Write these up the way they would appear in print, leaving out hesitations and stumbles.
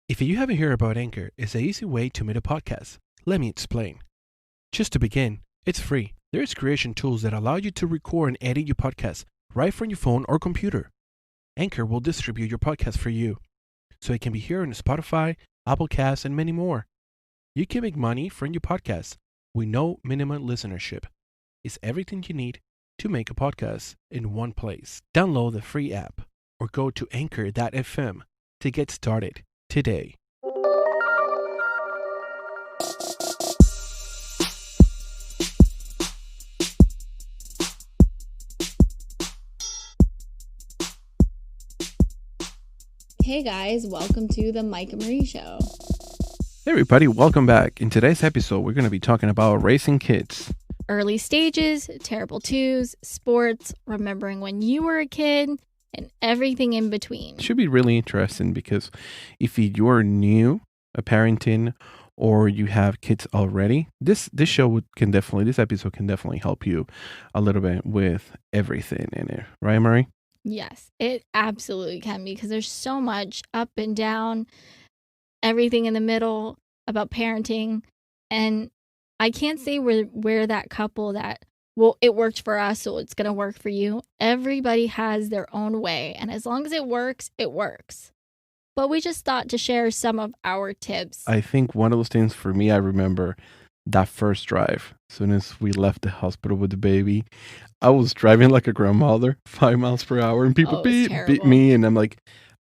If you haven't heard about Anchor, it's an easy way to make a podcast. Let me explain. Just to begin, it's free. There's creation tools that allow you to record and edit your podcast right from your phone or computer. Anchor will distribute your podcast for you, so it can be heard on Spotify, Apple Casts, and many more. You can make money from your podcast with no minimum listenership. It's everything you need to make a podcast in one place. Download the free app or go to anchor.fm to get started today. Hey guys, welcome to the Mike and Marie Show. Hey everybody, welcome back. In today's episode, we're going to be talking about raising kids. Early stages, terrible twos, sports, remembering when you were a kid, and everything in between. It should be really interesting because if you're new a parenting or you have kids already, this episode can definitely help you a little bit with everything in it. Right, Marie? Yes, it absolutely can be because there's so much up and down, everything in the middle about parenting. And I can't say we're that couple that, well, it worked for us, so it's going to work for you. Everybody has their own way. And as long as it works, it works. But we just thought to share some of our tips. I think one of those things for me, I remember that first drive. As soon as we left the hospital with the baby, I was driving like a grandmother, 5 miles per hour, and people beat me. And I'm like,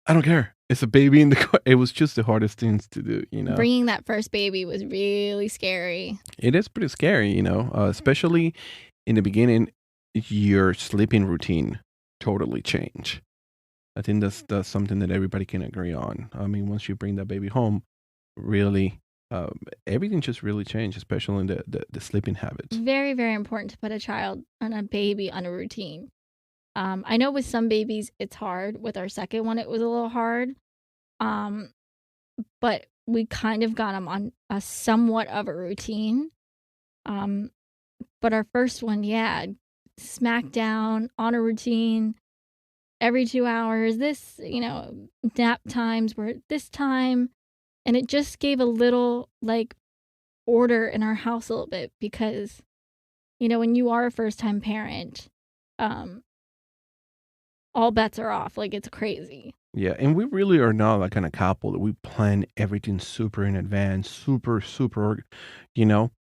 I don't care. It's a baby in the car. It was just the hardest things to do, you know. Bringing that first baby was really scary. It is pretty scary, you know, especially in the beginning, your sleeping routine totally change. I think that's something that everybody can agree on. I mean, once you bring that baby home, really, everything just really changed, especially in the sleeping habits. Very, very important to put a child and a baby on a routine. I know with some babies it's hard. With our second one, it was a little hard. But we kind of got him on a somewhat of a routine. But our first one, smack down on a routine every 2 hours. This, nap times were at this time. And it just gave a little order in our house a little bit because, when you are a first time parent, all bets are off. It's crazy. Yeah, and we really are not that kind of couple that we plan everything super in advance, super,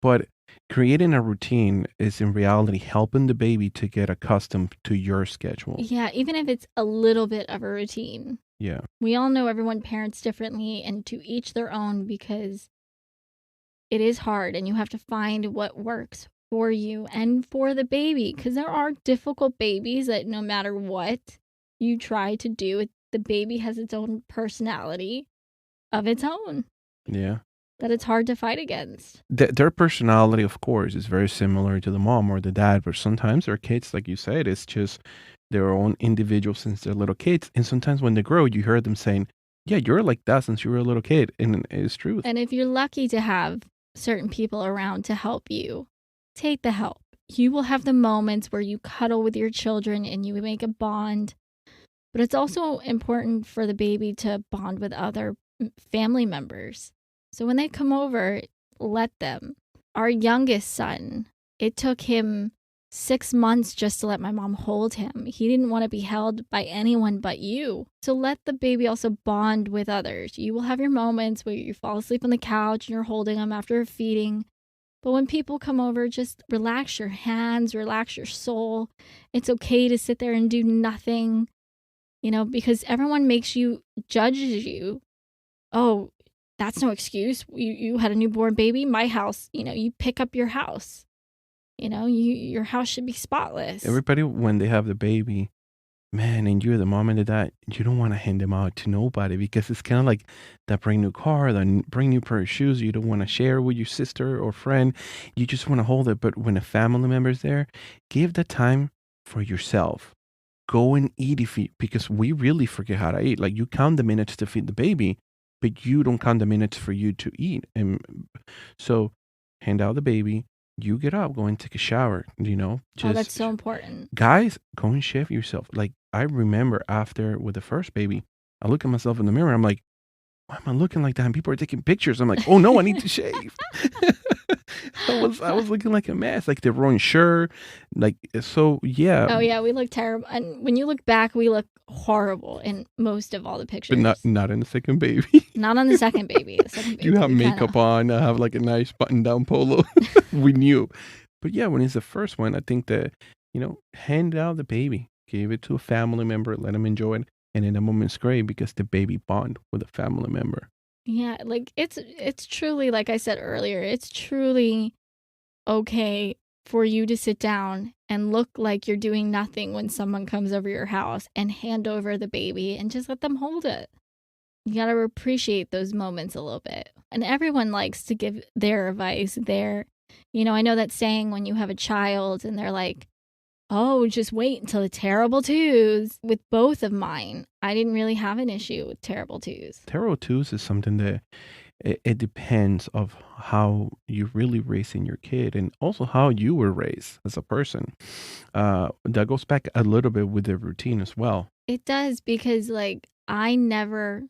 but creating a routine is in reality helping the baby to get accustomed to your schedule. Yeah, even if it's a little bit of a routine. Yeah. We all know everyone parents differently and to each their own because it is hard and you have to find what works for you and for the baby because there are difficult babies that no matter what you try to do, the baby has its own personality of its own. Yeah. That it's hard to fight against. Their personality, of course, is very similar to the mom or the dad, but sometimes their kids, like you said, it's just their own individual since they're little kids. And sometimes when they grow, you hear them saying, yeah, you're like that since you were a little kid. And it's true. And if you're lucky to have certain people around to help you, take the help. You will have the moments where you cuddle with your children and you make a bond. But it's also important for the baby to bond with other family members. So when they come over, let them. Our youngest son, it took him 6 months just to let my mom hold him. He didn't want to be held by anyone but you. So let the baby also bond with others. You will have your moments where you fall asleep on the couch and you're holding him after feeding. But when people come over, just relax your hands, relax your soul. It's okay to sit there and do nothing. Because everyone judges you. Oh, that's no excuse. You had a newborn baby. My house, you pick up your house. Your house should be spotless. Everybody, when they have the baby, man, and you're the mom and the dad, you don't want to hand them out to nobody because it's kind of like that brand new car, that brand new pair of shoes you don't want to share with your sister or friend. You just want to hold it. But when a family member is there, give the time for yourself. Go and eat because we really forget how to eat. Like you count the minutes to feed the baby, but you don't count the minutes for you to eat. And so hand out the baby, you get up, go and take a shower, that's so important. Guys, go and shave yourself. Like I remember after with the first baby, I look at myself in the mirror, I'm like, why am I looking like that? And people are taking pictures. I'm like, oh no, I need to shave. I was looking like a mess, like the wrong shirt, like so. Yeah, Oh yeah, we look terrible. And when you look back, we look horrible in most of all the but pictures. not in the second baby. Not on the second baby. The second baby, You have we makeup on. I have like a nice button down polo. We knew, but yeah, when it's the first one, I think that hand out the baby, give it to a family member, let them enjoy it, and in a moment's great because the baby bond with a family member. yeah, like it's truly, like I said earlier, it's truly okay for you to sit down and look like you're doing nothing when someone comes over your house and hand over the baby and just let them hold it. You got to appreciate those moments a little bit. And everyone likes to give their advice. I know that saying when you have a child and they're like, oh, just wait until the terrible twos. With both of mine, I didn't really have an issue with terrible twos. Tarot twos is something that it depends of how you really raising your kid and also how you were raised as a person. That goes back a little bit with the routine as well. It does because, like, I never,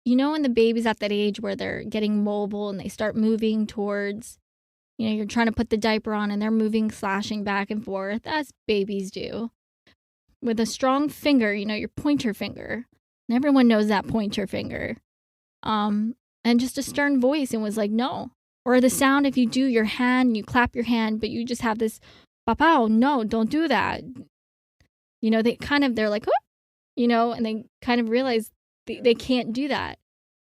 when the baby's at that age where they're getting mobile and they start moving towards, you're trying to put the diaper on and they're moving, slashing back and forth, as babies do. With a strong finger, your pointer finger. And everyone knows that pointer finger. And just a stern voice and was like, no. Or the sound if you do your hand, you clap your hand, but you just have this, papao, no, don't do that. They're like, oh, and they kind of realize they can't do that.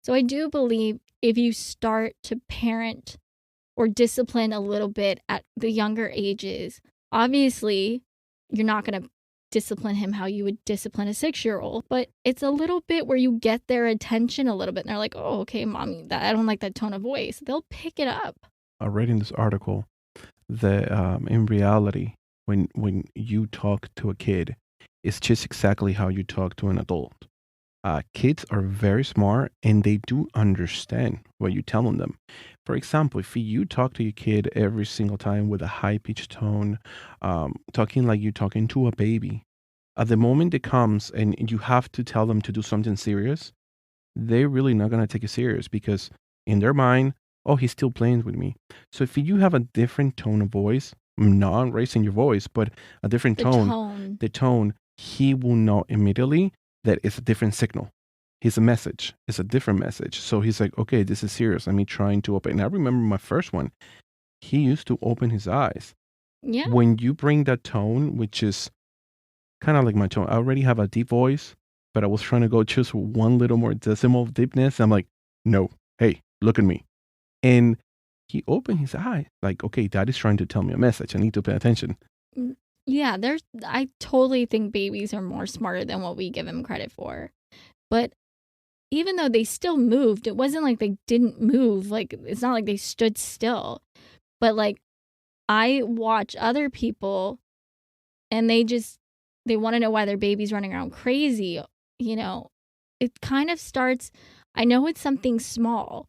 So I do believe if you start to parent or discipline a little bit at the younger ages, obviously you're not going to discipline him how you would discipline a 6-year-old, but it's a little bit where you get their attention a little bit and they're like, oh, okay, mommy, I don't like that tone of voice. They'll pick it up. I read in this article that in reality, when you talk to a kid, it's just exactly how you talk to an adult. Kids are very smart and they do understand what you're telling them. For example, if you talk to your kid every single time with a high pitched tone, talking like you're talking to a baby, at the moment it comes and you have to tell them to do something serious, they're really not going to take it serious because in their mind, oh, he's still playing with me. So if you have a different tone of voice, not raising your voice, but a different the tone, he will know immediately that it's a different signal. It's a message. It's a different message. So he's like, okay, this is serious. I'm trying to open. And I remember my first one, he used to open his eyes. Yeah. When you bring that tone, which is kind of like my tone, I already have a deep voice, but I was trying to go just one little more decimal deepness. I'm like, no, hey, look at me. And he opened his eye like, okay, dad is trying to tell me a message. I need to pay attention. Yeah, I totally think babies are more smarter than what we give them credit for. But even though they still moved, it wasn't like they didn't move. Like, it's not like they stood still. But like, I watch other people and they want to know why their baby's running around crazy. It kind of starts, I know it's something small,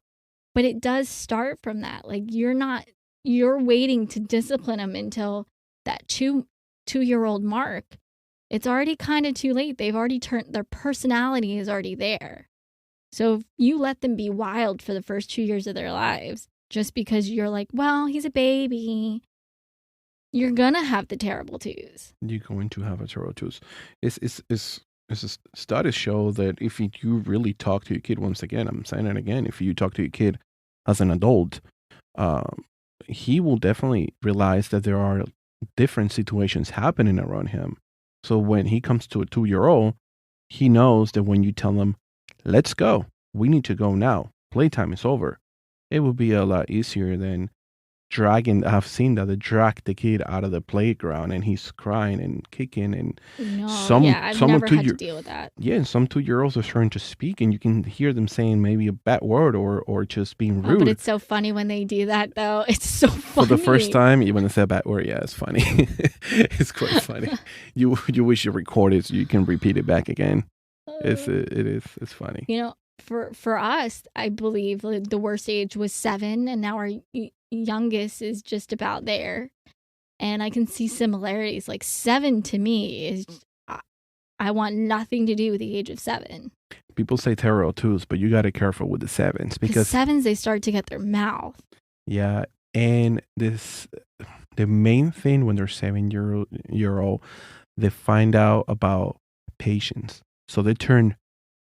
but it does start from that. Like, you're waiting to discipline them until that two-year-old mark. It's already kind of too late. They've already their personality is already there. So if you let them be wild for the first 2 years of their lives, just because you're like, well, he's a baby, you're going to have the terrible twos. You're going to have a terrible twos. Studies show that if you really talk to your kid, once again, I'm saying it again, if you talk to your kid as an adult, he will definitely realize that there are different situations happening around him. So when he comes to a 2-year-old, he knows that when you tell him, let's go, we need to go now, playtime is over, it will be a lot easier than dragging. I've seen that they drag the kid out of the playground and he's crying and kicking and I've never had to deal with that. Yeah, and some 2-year-olds are starting to speak and you can hear them saying maybe a bad word or just being rude. But it's so funny when they do that though. It's so funny. For the first time, even when they say a bad word, yeah, it's funny. It's quite funny. You wish you recorded so you can repeat it back again. It's funny. For us, I believe the worst age was 7, and now our youngest is just about there. And I can see similarities. Like 7 to me is, I want nothing to do with the age of 7. People say terror or twos, but you got to be careful with the sevens because 7s, they start to get their mouth. yeah, and the main thing when they're 7 year old, they find out about patience, so they turn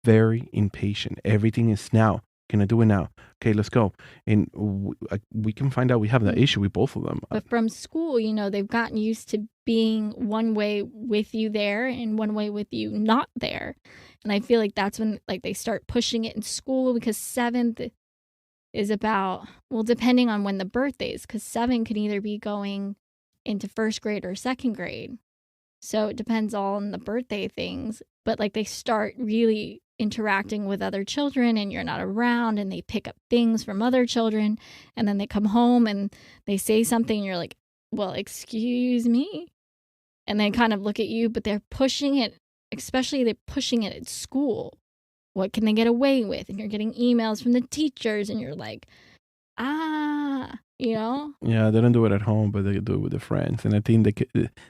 very impatient. Everything is now. Can I do it now? Okay, let's go. And we can find out we have that issue with both of them. But from school, they've gotten used to being one way with you there and one way with you not there. And I feel like that's when they start pushing it in school, because 7th is about, well, depending on when the birthday is, because 7 can either be going into 1st grade or 2nd grade. So it depends all on the birthday things. But they start really interacting with other children and you're not around, and they pick up things from other children, and then they come home and they say something and you're like, well, excuse me, and they kind of look at you, but they're pushing it, especially they're pushing it at school. What can they get away with? And you're getting emails from the teachers and you're like, Yeah, they don't do it at home, but they do it with their friends. And I think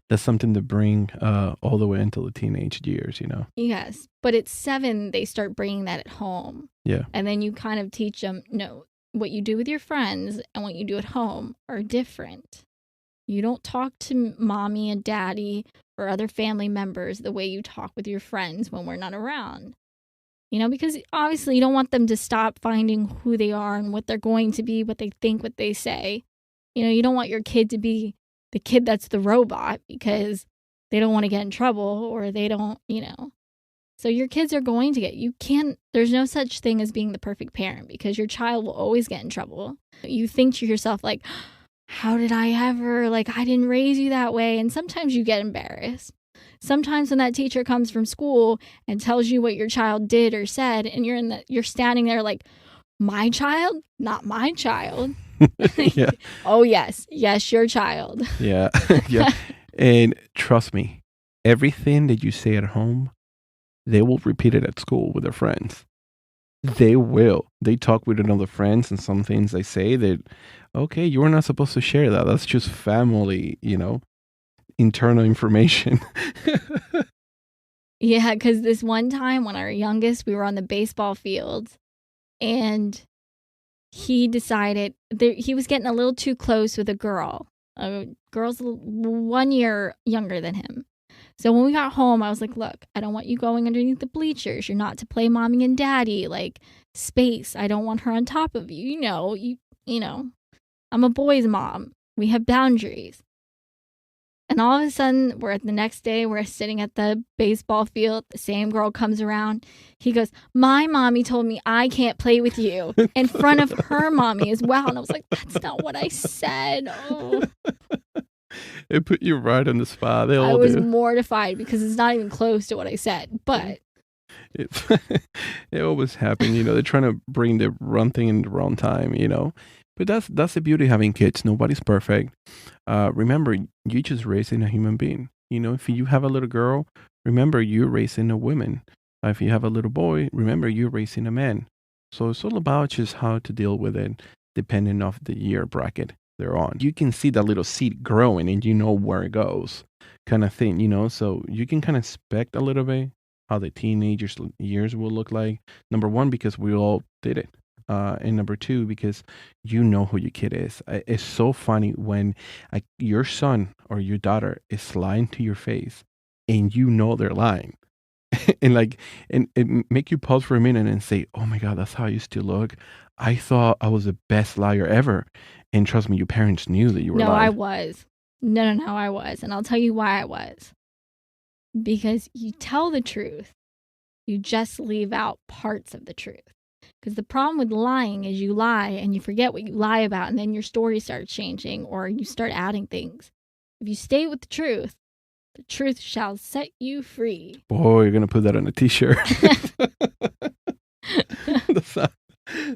that's something to bring all the way until the teenage years, Yes, but at 7, they start bringing that at home. Yeah. And then you kind of teach them, no, what you do with your friends and what you do at home are different. You don't talk to mommy and daddy or other family members the way you talk with your friends when we're not around. Because obviously you don't want them to stop finding who they are and what they're going to be, what they think, what they say. You don't want your kid to be the kid that's the robot because they don't want to get in trouble, or they don't, So your kids are going to there's no such thing as being the perfect parent, because your child will always get in trouble. You think to yourself, how did I ever, I didn't raise you that way. And sometimes you get embarrassed. Sometimes when that teacher comes from school and tells you what your child did or said, and you're standing there like, my child? Not my child. Yeah. Oh, yes, your child. Yeah. Yeah. And trust me, everything that you say at home, they will repeat it at school with their friends. They will. They talk with another friends, and some things they say that, okay, you were not supposed to share that. That's just family, internal information. Yeah, because this one time when our youngest, we were on the baseball field, and he decided he was getting a little too close with a girl. A girl's 1 year younger than him. So when we got home, I was like, look, I don't want you going underneath the bleachers. You're not to play mommy and daddy, space. I don't want her on top of you. You know, I'm a boy's mom. We have boundaries. And all of a sudden, the next day, we're sitting at the baseball field. The same girl comes around. He goes, my mommy told me I can't play with you, in front of her mommy as well. And I was like, that's not what I said. Oh. It put you right on the spot. I was mortified because it's not even close to what I said. But it always happens. They're trying to bring the wrong thing in the wrong time, But that's the beauty of having kids. Nobody's perfect. Remember, you're just raising a human being. If you have a little girl, remember you're raising a woman. If you have a little boy, remember you're raising a man. So it's all about just how to deal with it, depending on the year bracket they're on. You can see that little seed growing, and you know where it goes, kind of thing. So you can kind of expect a little bit how the teenagers' years will look like. Number one, because we all did it. And number two, because you know who your kid is. It's so funny when your son or your daughter is lying to your face and you know they're lying. and it make you pause for a minute and say, oh my God, that's how I used to look. I thought I was the best liar ever. And trust me, your parents knew that you were lying. No, I was. No, I was. And I'll tell you why I was. Because you tell the truth. You just leave out parts of the truth. Because the problem with lying is you lie and you forget what you lie about, and then your story starts changing or you start adding things. If you stay with the truth shall set you free. Boy, you're going to put that on a t-shirt.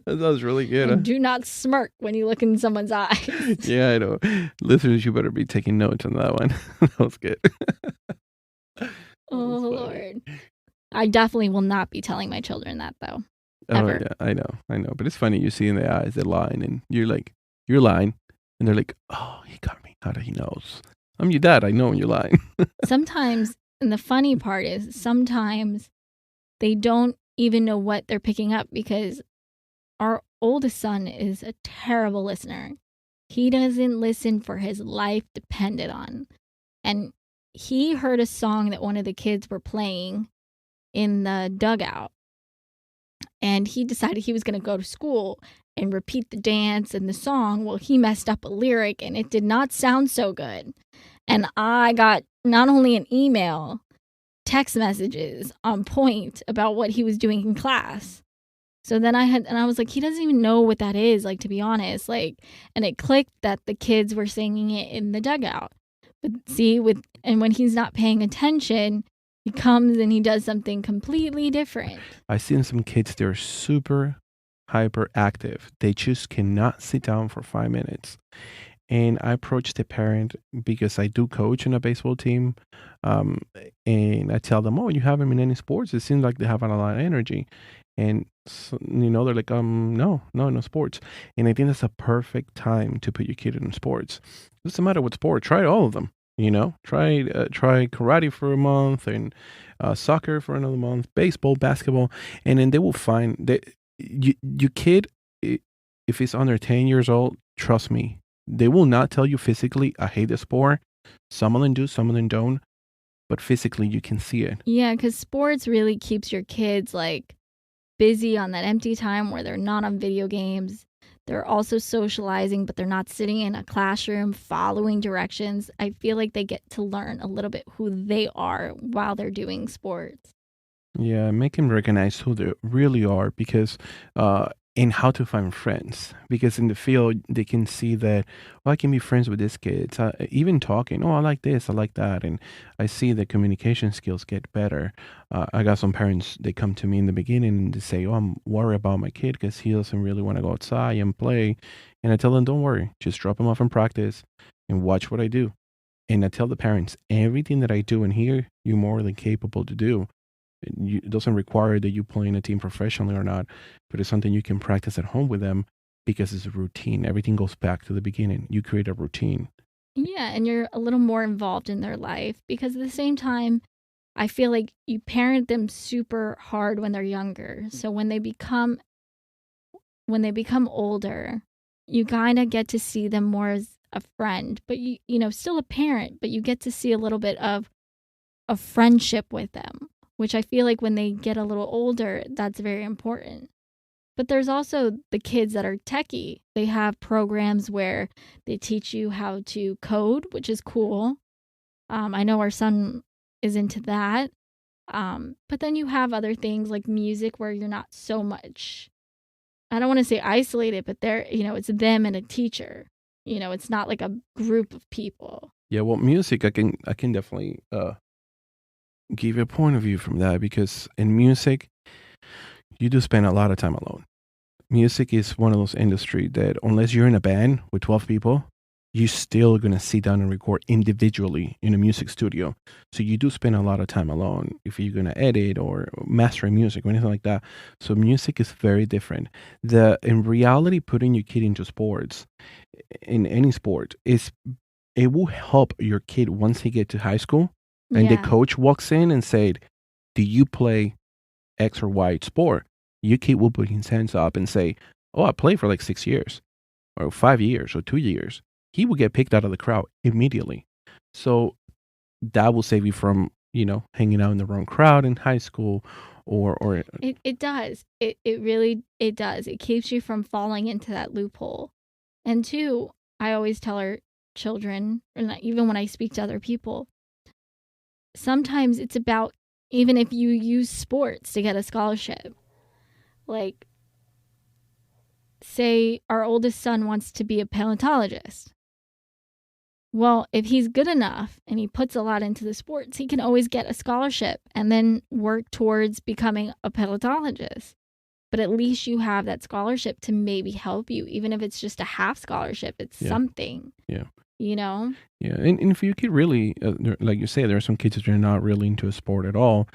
That sounds really good. Huh? Do not smirk when you look in someone's eyes. Yeah, I know. Listeners, you better be taking notes on that one. That was good. Oh, Lord. I definitely will not be telling my children that, though. Ever. Oh, yeah, I know. But it's funny, you see in their eyes, they're lying, and you're like, you're lying. And they're like, oh, he got me. How did he know? I'm your dad. I know when you're lying. Sometimes And the funny part is sometimes they don't even know what they're picking up because our oldest son is a terrible listener. He doesn't listen for his life depended on. And he heard a song that one of the kids were playing in the dugout. And he decided he was going to go to school and repeat the dance and the song. Well, he messed up a lyric and it did not sound so good. And I got not only an email, text messages on point about what he was doing in class. So then I was like, he doesn't even know what that is, like, to be honest. Like, and it clicked that the kids were singing it in the dugout. But see, and when he's not paying attention, he comes and he does something completely different. I've seen some kids, they're super hyperactive. They just cannot sit down for 5 minutes. And I approached the parent because I do coach in a baseball team. Um, and I tell them, oh, you haven't been in any sports. It seems like they have a lot of energy. And, so, they're like, no sports. And I think that's a perfect time to put your kid in sports. It doesn't matter what sport, try all of them. Try karate for a month and soccer for another month, baseball, basketball, and then they will find that your kid, if he's under 10 years old, trust me, they will not tell you physically, I hate the sport. Some of them do, some of them don't, but physically you can see it. Yeah, because sports really keeps your kids like busy on that empty time where they're not on video games. They're also socializing, but they're not sitting in a classroom following directions. I feel like they get to learn a little bit who they are while they're doing sports. Yeah, make them recognize who they really are because, and how to find friends. Because in the field, they can see that, oh, I can be friends with this kid. Even talking, oh, I like this, I like that. And I see the communication skills get better. I got some parents, they come to me in the beginning and they say, oh, I'm worried about my kid because he doesn't really want to go outside and play. And I tell them, don't worry, just drop him off in practice and watch what I do. And I tell the parents, everything that I do in here, you're more than capable to do. It doesn't require that you play in a team professionally or not, but it's something you can practice at home with them because it's a routine. Everything goes back to the beginning. You create a routine. Yeah, and you're a little more involved in their life because at the same time, I feel like you parent them super hard when they're younger. So when they become older, you kind of get to see them more as a friend, but still a parent, but you get to see a little bit of a friendship with them, which I feel like when they get a little older, that's very important. But there's also the kids that are techie. They have programs where they teach you how to code, which is cool. I know our son is into that. But then you have other things like music where you're not so much, I don't want to say isolated, but it's them and a teacher. It's not like a group of people. Yeah, well, music, I can definitely give you a point of view from that because in music, you do spend a lot of time alone. Music is one of those industries that unless you're in a band with 12 people, you're still going to sit down and record individually in a music studio. So you do spend a lot of time alone if you're going to edit or mastering music or anything like that. So music is very different. In reality, putting your kid into sports, in any sport, it will help your kid once he get to high school and the Yeah. coach walks in and said, do you play X or Y sport? Your kid will put his hands up and say, oh, I played for like 6 years or 5 years or 2 years. He will get picked out of the crowd immediately. So that will save you from, hanging out in the wrong crowd in high school or It does. It really it does. It keeps you from falling into that loophole. And two, I always tell our children, and even when I speak to other people, sometimes it's about even if you use sports to get a scholarship. Like, say our oldest son wants to be a paleontologist. Well, if he's good enough and he puts a lot into the sports, he can always get a scholarship and then work towards becoming a paleontologist. But at least you have that scholarship to maybe help you, even if it's just a half scholarship. It's Yeah. something. Yeah. Yeah. And if you could really, like you say, there are some kids that are not really into a sport at all.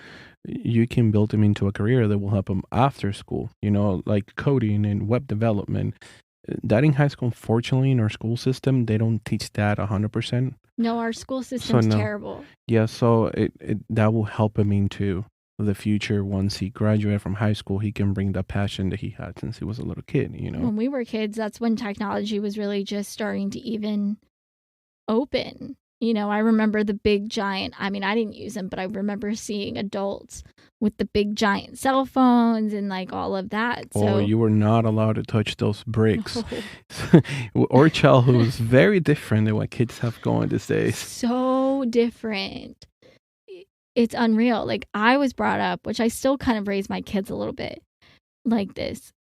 You can build them into a career that will help them after school, like coding and web development. that in high school, unfortunately, in our school system, they don't teach that 100%. No, our school So system's no, terrible. yeah, so it that will help him into the future. Once he graduated from high school, he can bring that passion that he had since he was a little kid. When we were kids, that's when technology was really just starting to even open. I remember the big giant, I mean, I didn't use them, but I remember seeing adults with the big giant cell phones and like all of that. Or So, you were not allowed to touch those bricks. no, Our childhood was very different than what kids have going these days. so different. It's unreal. Like, I was brought up, which I still kind of raise my kids a little bit like this,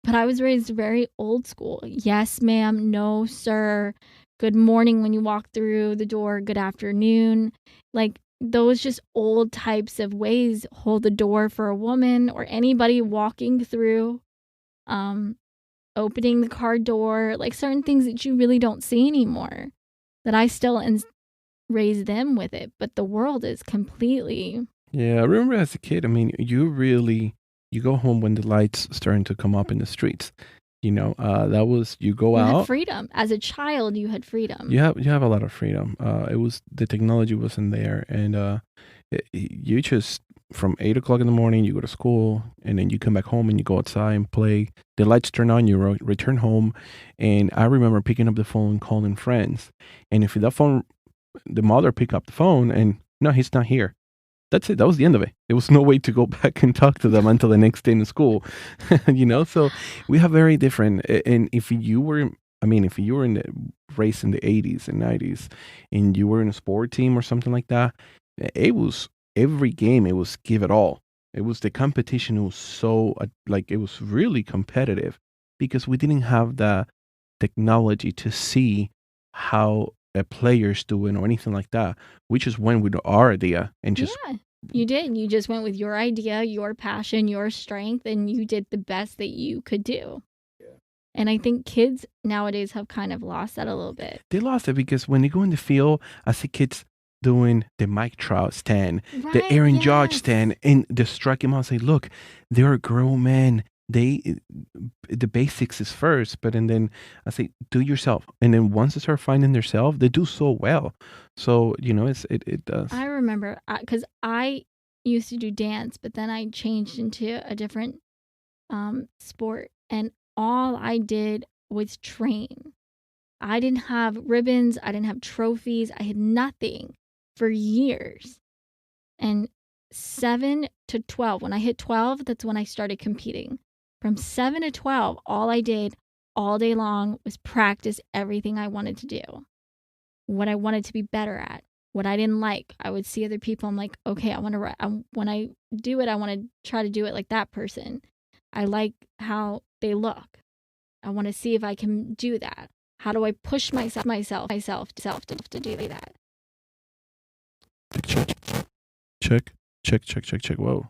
but I was raised very old school. Yes, ma'am. No, sir. Good morning when you walk through the door. Good afternoon. Like, those just old types of ways. Hold the door for a woman or anybody walking through. Opening the car door. Like, certain things that you really don't see anymore. That I still raise them with it. But the world is completely. Yeah, I remember as a kid, I mean, you go home when the lights starting to come up in the streets. That was, you go You had out, freedom. As a child, you had freedom. you have a lot of freedom. It was, the technology wasn't there, and you just, from 8 o'clock in the morning, you go to school, and then you come back home and you go outside and play. The lights turn on, you return home, and I remember picking up the phone, calling friends, and if that phone, the mother pick up the phone, and no, he's not here. That's it. That was the end of it. There was no way to go back and talk to them until the next day in school. So we have very different. And if you were, I mean, if you were in the race in the 80s and 90s, and you were in a sport team or something like that, it was every game. It was give it all. It was the competition. It was so like, it was really competitive because we didn't have the technology to see how a player's doing or anything like that. We just went with our idea and just, Yeah, you did. You just went with your idea, your passion, your strength, and you did the best that you could do. And I think kids nowadays have kind of lost that a little bit. they lost it because when they go in the field, I see kids doing the Mike Trout stand, the Right? Aaron Judge Yes. stand, and they strike him out and say, look, they're grown men. The basics is first, but and then I say, do yourself. And then once they start finding themselves, they do so well. So, it does. I remember because I used to do dance, but then I changed into a different sport, and all I did was train. I didn't have ribbons, I didn't have trophies, I had nothing for years. And 7 to 12, when I hit 12, that's when I started competing. From 7 to 12, all I did all day long was practice everything I wanted to do, what I wanted to be better at, what I didn't like. I would see other people. I'm like, okay, when I do it, I want to try to do it like that person. I like how they look. I want to see if I can do that. How do I push myself to do that? Check. Whoa.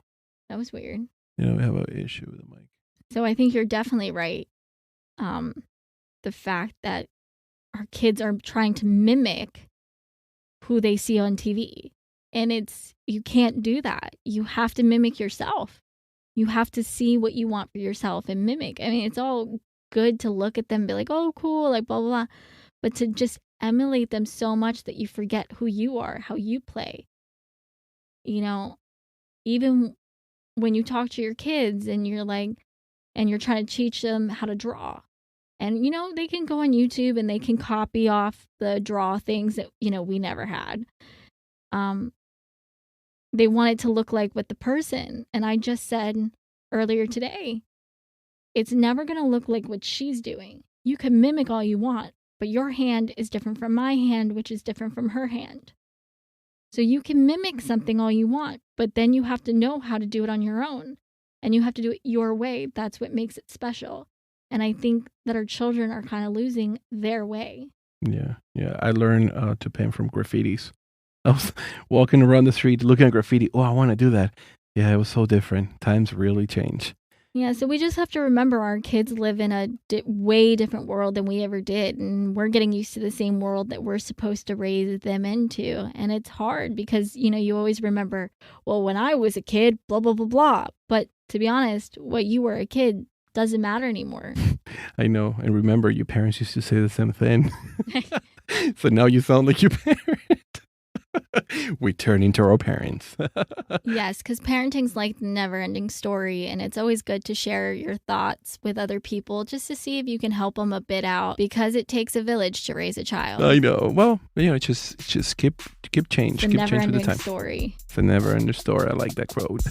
That was weird. We have an issue with the mic. So I think you're definitely right. The fact that our kids are trying to mimic who they see on TV. And you can't do that. You have to mimic yourself. You have to see what you want for yourself and mimic. I mean, it's all good to look at them and be like, oh, cool, like blah, blah, blah. But to just emulate them so much that you forget who you are, how you play. Even when you talk to your kids and you're trying to teach them how to draw. And, they can go on YouTube and they can copy off the draw things that, we never had. They want it to look like what the person. And I just said earlier today, it's never going to look like what she's doing. You can mimic all you want, but your hand is different from my hand, which is different from her hand. So you can mimic something all you want, but then you have to know how to do it on your own. And you have to do it your way. That's what makes it special. And I think that our children are kind of losing their way. Yeah. I learned to paint from graffitis. I was walking around the street looking at graffiti. Oh, I want to do that. Yeah, it was so different. Times really change. Yeah, so we just have to remember our kids live in a way different world than we ever did. And we're getting used to the same world that we're supposed to raise them into. And it's hard because, you always remember, well, when I was a kid, blah, blah, blah, blah. But to be honest, what you were a kid doesn't matter anymore. I know. And remember, your parents used to say the same thing. So now you sound like your parent. We turn into our parents. Yes, because parenting's like the never-ending story, and it's always good to share your thoughts with other people just to see if you can help them a bit out, because it takes a village to raise a child. I know. Well, just keep change. It's a Keep change with the never-ending time. story. It's a never-ending story. I like that quote.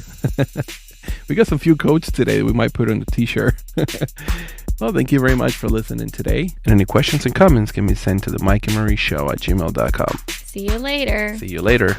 We got some few quotes today we might put on the t-shirt. Well, thank you very much for listening today. And any questions and comments can be sent to the MikeandMarieShow@gmail.com. See you later. See you later.